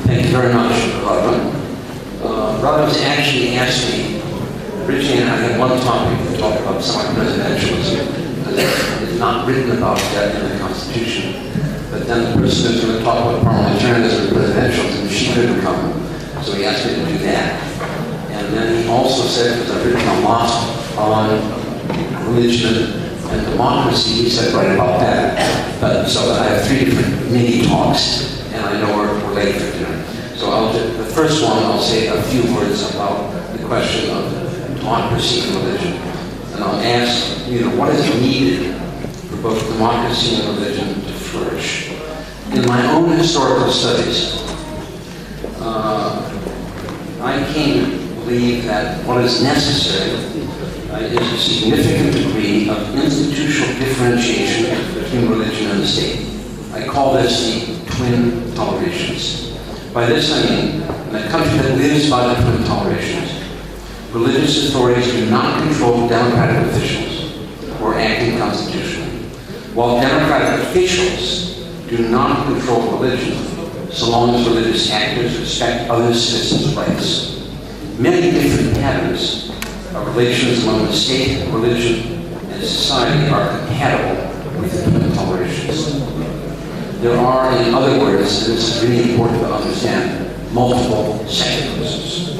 Thank you very much, Barbara. Robin's actually asked me, originally I had one topic to talk about semi-presidentialism, because it's not written about that in the Constitution. But then the person who's going to talk about parliamentarianism and presidentialism, she couldn't come. So he asked me to do that. And then he also said, because I've written a lot on religion and democracy, he said, write about that. But so I have 3 different mini talks, and I know we're late for dinner. So the first one, I'll say a few words about the question of democracy and religion. And I'll ask, what is needed for both democracy and religion to flourish? In my own historical studies, I came to believe that what is necessary is a significant degree of institutional differentiation between religion and the state. I call this the twin tolerations. By this I mean, in a country that lives by the twin tolerations, religious authorities do not control democratic officials or acting constitutionally, while democratic officials do not control religion so long as religious actors respect other citizens' rights. Many different patterns of relations among the state, religion, and society are compatible with the twin tolerations. There are, in other words, and this is really important to understand, multiple secularisms.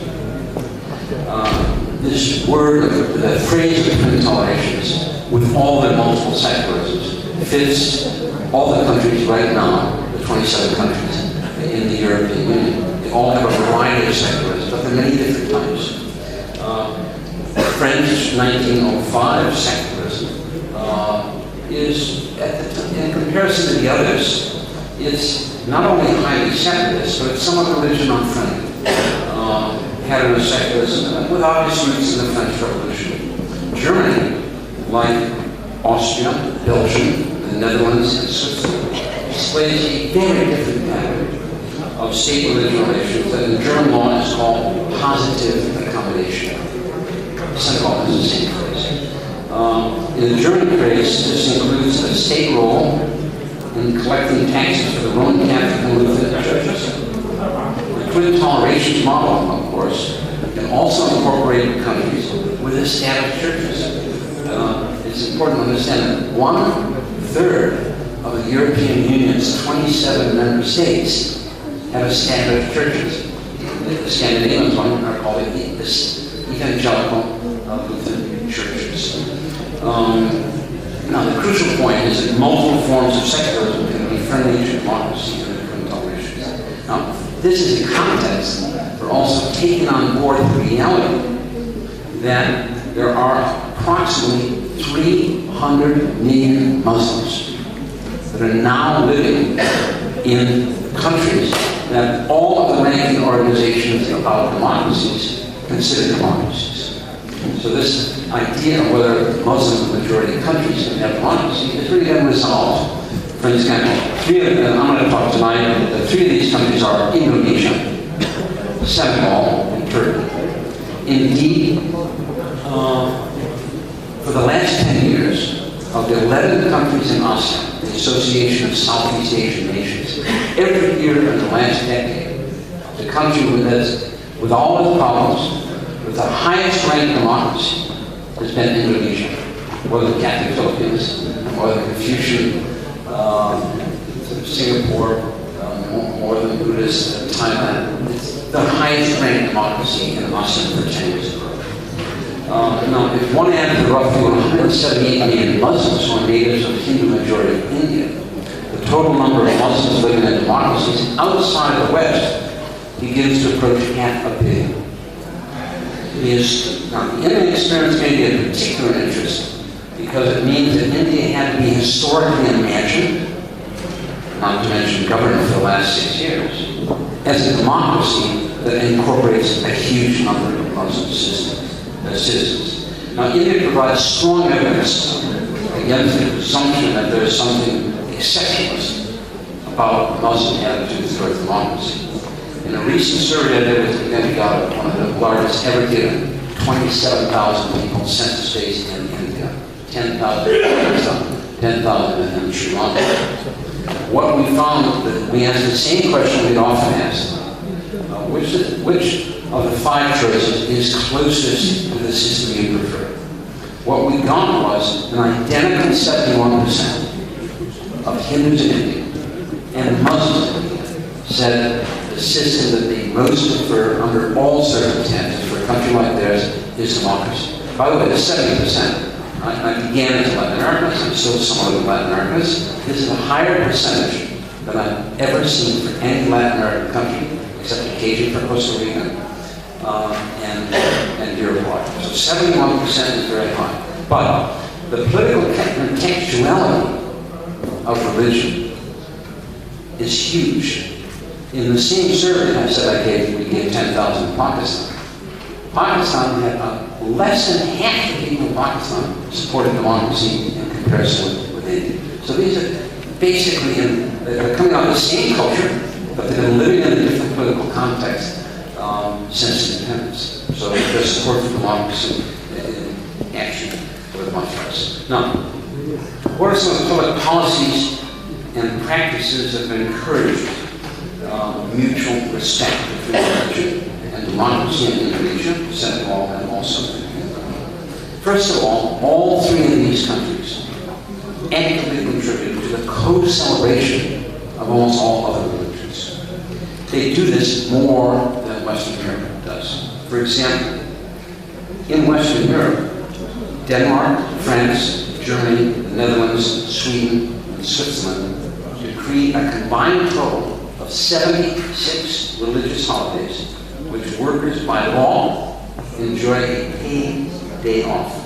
This word, the phrase of twin tolerations, with all their multiple secularisms, fits all the countries right now, the 27 countries in the European Union. They all have a variety of secularisms, but there are many different types. French 1905 secularism is, in comparison to the others, it's not only highly secularist, but it's somewhat religion unfriendly. Pattern of secularism with obvious roots in the French Revolution. Germany, like Austria, Belgium, the Netherlands, and Switzerland, displays a very different pattern of state-religion relations that in German law is called positive accommodation. Senegal is the same phrase. In the German case, this includes a state role in collecting taxes for the Roman Catholic and Lutheran churches. The twin tolerations model, of course, can also incorporate countries with established churches. It's important to understand that 1/3 of the European Union's 27 member states have established churches. The Scandinavian ones are called evangelical Lutheran churches. Now, the crucial point is that multiple forms of secularism can be friendly to democracy and twin tolerations. Now, this is the context for also taking on board the reality that there are approximately 300 million Muslims that are now living in countries that all of the ranking organizations about democracies consider democracies. So this idea of whether Muslim majority countries can have democracy is really unresolved. For example, I'm going to talk tonight, 3 of these countries are Indonesia, Senegal, and Turkey. Indeed, for the last 10 years, of the 11 countries in ASEAN, the Association of Southeast Asian Nations, every year in the last decade, the country with all its problems, with the highest ranked democracy, has been Indonesia, or the Catholic Philippines, or the Confucian Singapore, more than Buddhist Thailand. It's the highest ranked democracy in ASEAN for 10 years in a row. Now, if one added the roughly 178 million Muslims who are natives of the Hindu majority of India, the total number of Muslims living in democracies outside the West begins to approach 500 million. Now, the Indian experience may be of particular interest because it means that India had to be historically imagined, not to mention governed for the last 6 years, as a democracy that incorporates a huge number of Muslim citizens. Now, India provides strong evidence against the presumption that there is something exceptionalist about Muslim attitudes towards democracy. In a recent survey I did with the Demigod, one of the largest ever given, 27,000 people census-based in India, 10,000 in Sri Lanka. What we found, that we asked the same question we'd often asked, which of the 5 choices is closest to the system you prefer. What we got was an identical 71% of Hindus in India and Muslims in India said the system that they most prefer under all circumstances for a country like theirs is democracy. By the way, the 70%. I began as Latin Americans, I'm still somewhat of Latin Americans. This is a higher percentage than I've ever seen for any Latin American country, except occasionally for Costa Rica and Uruguay. So 71% is very high. But the political contextuality of religion is huge. In the same survey I said we gave 10,000 in Pakistan. Pakistan had less than half the people in Pakistan supported democracy in comparison with India. So these are basically, they're coming out of the same culture, but they've been living in a different political context since independence. So their support for democracy in action was much less. Now, what are some of the public policies and practices that have encouraged mutual respect between religion and democracy in Indonesia, Senegal, and also in India? First of all 3 of these countries actively contribute to the co-celebration of almost all other religions. They do this more than Western Europe does. For example, in Western Europe, Denmark, France, Germany, the Netherlands, Sweden, and Switzerland decree a combined total of 76 religious holidays, which workers by law enjoy a paid day off.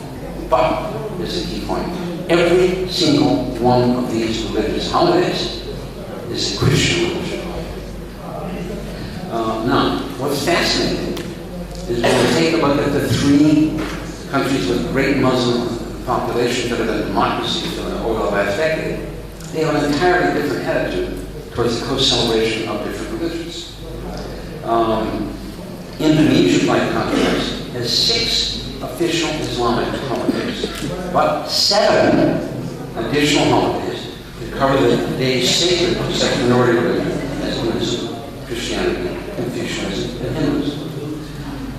But, here's a key point, every single one of these religious holidays is a Christian religion. Now, what's fascinating is when we take a look at the 3 countries with great Muslim populations that have been democracies over the last decade, they have an entirely different attitude towards the co-celebration of different religions. Indonesia, by contrast, has 6 official Islamic holidays, but 7 additional holidays that cover the days sacred to such minority religion as Buddhism, Christianity, Confucianism, and Hinduism.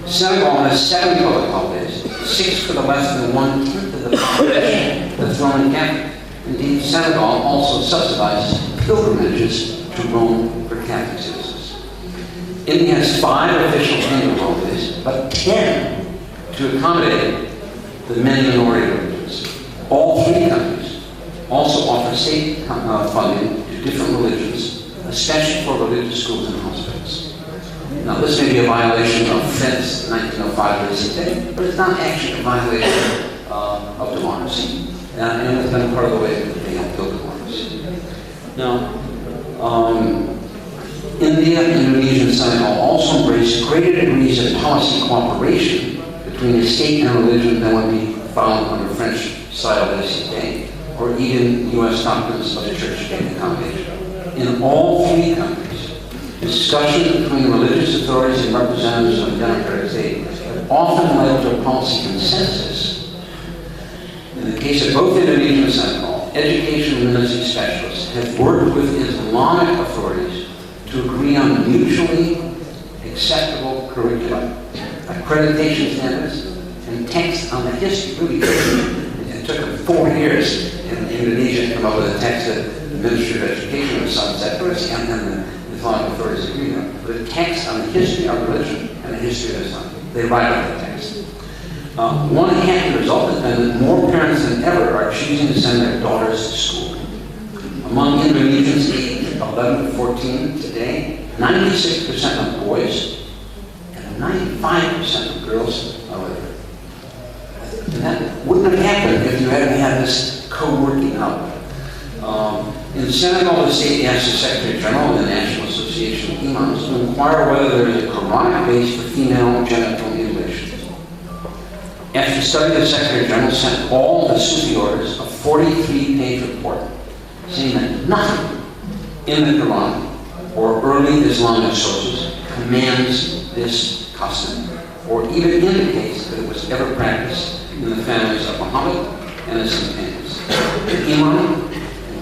Senegal has 7 public holidays, 6 for the less than 1/10 of the population that's Roman Catholic. Indeed, Senegal also subsidizes pilgrimages to Rome for Catholic citizens. India has 5 official Hindu holidays, but 10 to accommodate the many minority religions. All 3 countries also offer state funding to different religions, especially for religious schools and hospitals. Now, this may be a violation of French 1905 Laissez-faire, but it's not actually a violation of democracy. And it's been part of the way that they have built democracy. Now, India, Indonesia, and Senegal also embrace greater degrees of policy cooperation between the state and religion than would be found under French-style Laissez-faire, or even U.S. doctrines of the church-state accommodation. In all 3 countries, discussions between religious authorities and representatives of the democratic state have often led to a policy consensus. In the case of both Indonesia and Senegal, education and literacy specialists have worked with Islamic authorities to agree on mutually acceptable curricula, accreditation standards, and text on the history. It took them 4 years in Indonesia to come up with a text that the Ministry of Education was sunset first, and then the Islamic authorities agreed on. But a text on the history of religion and the history of Islam. They write out the text. One happy result has been that more parents than ever are choosing to send their daughters to school. Among Indonesians aged 11 to 14 today, 96% of boys and 95% of girls are literate. And that wouldn't have happened if you hadn't had this co-working out. In Senegal, the state asked the Secretary General of the National Association of Imams to inquire whether there is a Quranic base for female genital mutilation. After study, the Secretary General sent all the Sufi orders a 43-page report saying that nothing in the Quran or early Islamic sources commands this custom or even indicates that it was ever practiced in the families of Muhammad and his companions. The Imam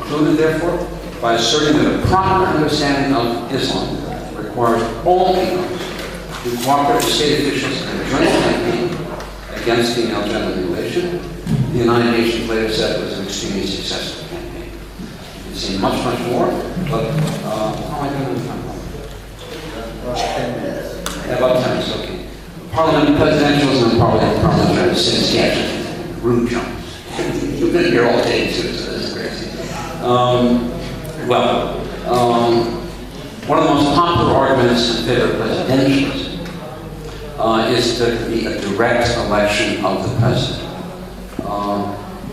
concluded, therefore, by asserting that a proper understanding of Islam requires all people to cooperate with state officials in a joint campaign against female genital mutilation. The United Nations later said it was an extremely successful campaign. You can see much, much more, but how am I doing in time? Yeah, about 10 minutes, okay. Parliament presidentialism and parliamentary since the rude jump. You've been here all day too, so this is crazy. One of the most popular arguments in favor of presidentialism is that there can be a direct election of the president.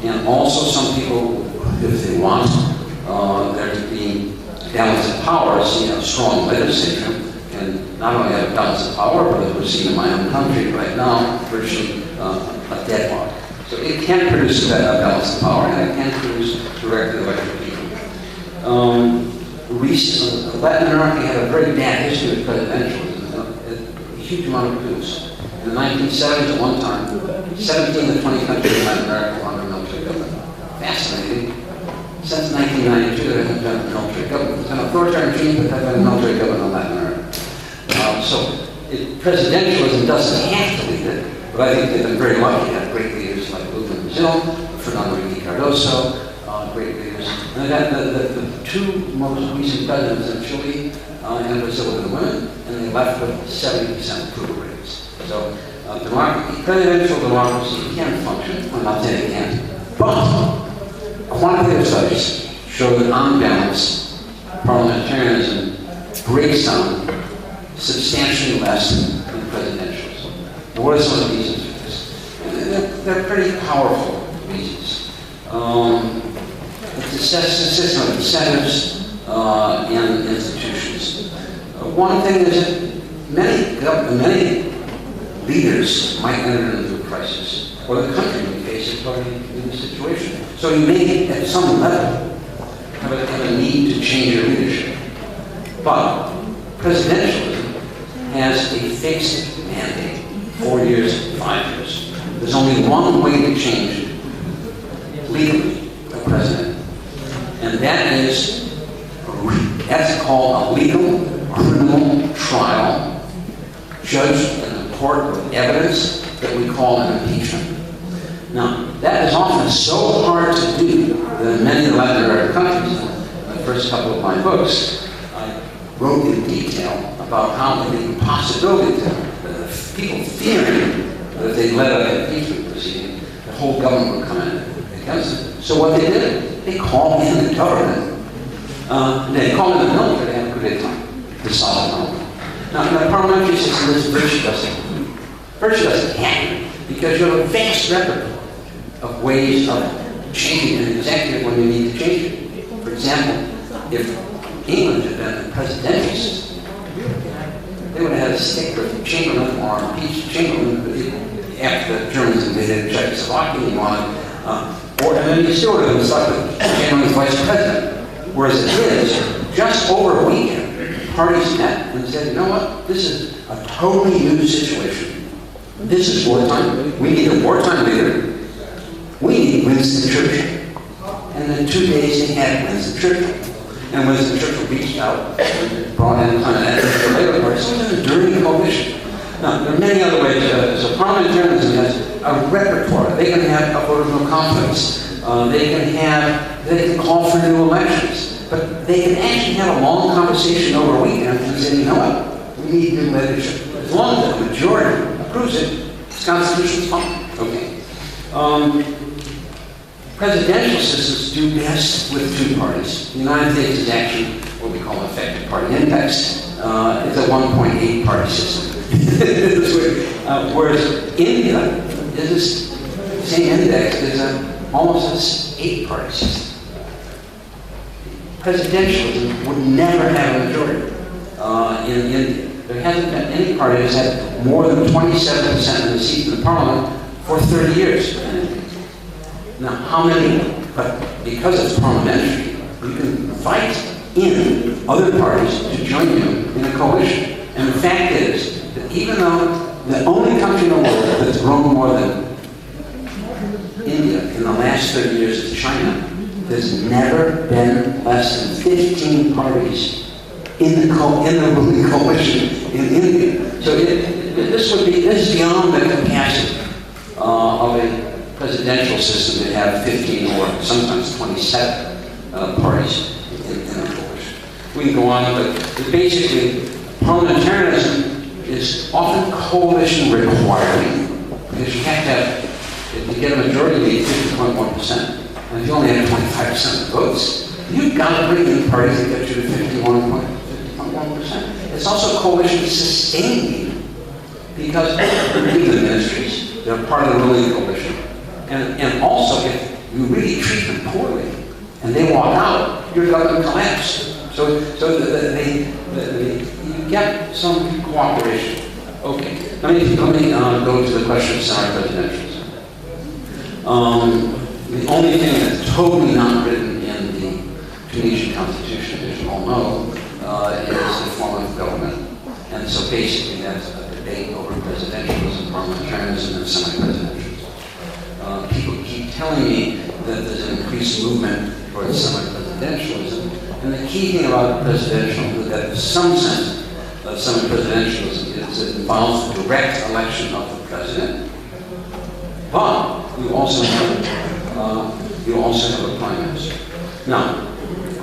And also some people, if they want there to be balance of powers, a strong legislature can not only have a balance of power, but as we're seeing in my own country right now, virtually a deadlock. So it can produce a balance of power, and it can produce directly elected people. Latin America had a very bad history of presidentialism, a huge amount of coups. In the 1970s, at one time, 17 of the 20 countries in Latin America were under military government. Fascinating. Since 1992, there hasn't been a military government. It's an authoritarian regime, but there has been a military government in Latin America. Presidentialism doesn't have to lead it, but I think they've been very lucky to have great leaders like Lula in Brazil, Fernando Henrique Cardoso, great leaders. And the two most recent presidents in Chile and Brazil were the women, and they left with 70% approval ratings. So presidential democracy can function. I'm not saying it can't, but quantitative studies show that on balance, parliamentarianism breaks down substantially less than presidentialism. And what are some of the reasons for this? They're pretty powerful reasons. It's a system of incentives and institutions. One thing is that many leaders might enter into a crisis, or the country may face a totally new situation. So you may, at some level, have a need to change your leadership. But presidentialism has a fixed mandate, 4 years, 5 years. There's only one way to change legally the president, and that's called a legal criminal trial, judged in a court with evidence that we call an impeachment. Now, that is often so hard to do that in many Latin American countries, in the first couple of my books, I wrote in detail about how the possibility of people fearing that if they let out an impeachment proceeding, the whole government would come in against it. So what they did, they called in the government. They called in the military to have a coup d'etat to solve the problem. Now, in the parliamentary system, this virtue doesn't happen because you have a vast repertoire of ways of changing an executive when you need to change it. For example, if England had been a presidential system, they would have had a stick with Chamberlain or impeached Chamberlain after the Germans invaded Czechoslovakia. And then you still would have been stuck with Chamberlain's vice president. Whereas it is, just over a weekend, parties met and said, you know what, this is a totally new situation. This is wartime. We need a wartime leader. We need Winston Churchill. And in 2 days they had Winston Churchill. And Winston Churchill reached out and brought in the Labour Party. So it was a dirty coalition. Now, there are many other ways. So parliamentarianism has a repertoire. They can have a vote of no confidence. They can call for new elections. But they can actually have a long conversation over a weekend and say, you know what, we need new leadership. As long as the majority approves it, this Constitution's fine. Okay. Presidential systems do best with two parties. The United States is actually what we call an effective party index. It's a 1.8 party system. Whereas India is the same index is almost an 8-party system. Presidentialism would never have a majority in India. There hasn't been any party that's had more than 27% of the seats in the parliament for 30 years. Now, how many? But because it's parliamentary, you can invite in other parties to join you in a coalition. And the fact is that even though the only country in the world that's grown more than India in the last 30 years is China, there's never been less than 15 parties in the ruling coalition in India. So this is beyond the capacity of a presidential system to have 15 or sometimes 27 parties in a coalition. We can go on, but basically parliamentarianism is often coalition requiring, because you have to have, if you get a majority, you need 50.1%. And if you only have 25% of the votes, you've got to bring in parties that get you to 51.1%. It's also coalition sustaining, because they're in the ministries, they're part of the ruling coalition. And also, if you really treat them poorly and they walk out, your government collapses. So you get some cooperation. Okay, let me go to the question of semi-presidentialism. The only thing that's totally not written in the Tunisian constitution, as you all know, is the form of government. And so basically that's a debate over presidentialism, parliamentarianism, and semi-presidentialism. People keep telling me that there's an increased movement towards semi-presidentialism. And the key thing about presidential, that in some sense of semi-presidentialism, is it involves the direct election of the president. But you also have a prime minister. Now,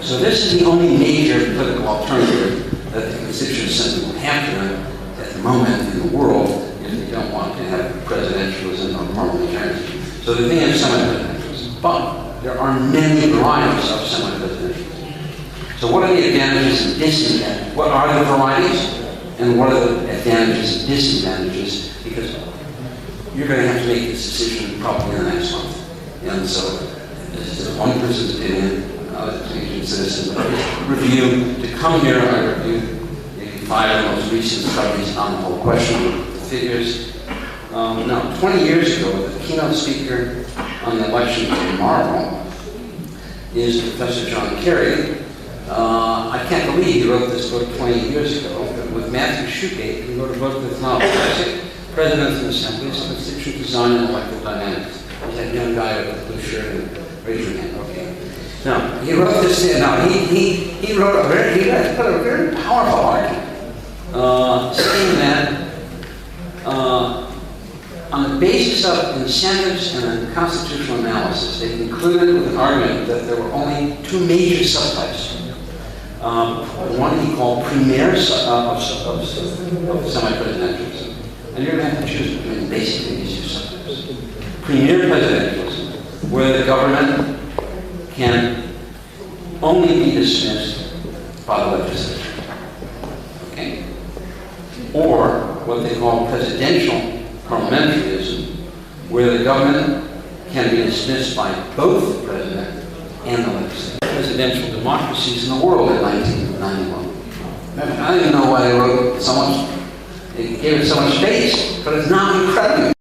so this is the only major political alternative that the Constituent Assembly will have to at the moment in the world if they don't want to have presidentialism or parliamentarianism. So the thing is semi-presidentialism. But there are many varieties of semi-presidentialism. So what are the advantages and disadvantages? What are the varieties? And what are the advantages and disadvantages? Because you're going to have to make this decision probably in the next month. And so this is one person's opinion, a Tunisian citizen review. To come here, I reviewed maybe 5 of the most recent studies on the whole question of the figures. Now, 20 years ago, the keynote speaker on the election tomorrow is Professor John Kerry. I can't believe he wrote this book 20 years ago, but with Matthew Shoegate, he wrote a book that's now classic, Presidents and Assemblies, Constitutional Design and Electoral Dynamics. There's that young guy with the blue shirt and raise your hand, okay. Now, he wrote this, he wrote a very powerful argument, saying that on the basis of incentives and constitutional analysis, they concluded with an argument that there were only 2 major subtypes. One he called premier of semi-presidentialism. And you're going to have to choose between basically these 2 subtypes. Premier presidentialism, where the government can only be dismissed by the legislature. Okay? Or what they call presidential parliamentarism, where the government can be dismissed by both the president and the legislature. Presidential democracies in the world in 1991. I don't even know why they wrote so much, they gave it so much space, but it's not incredible.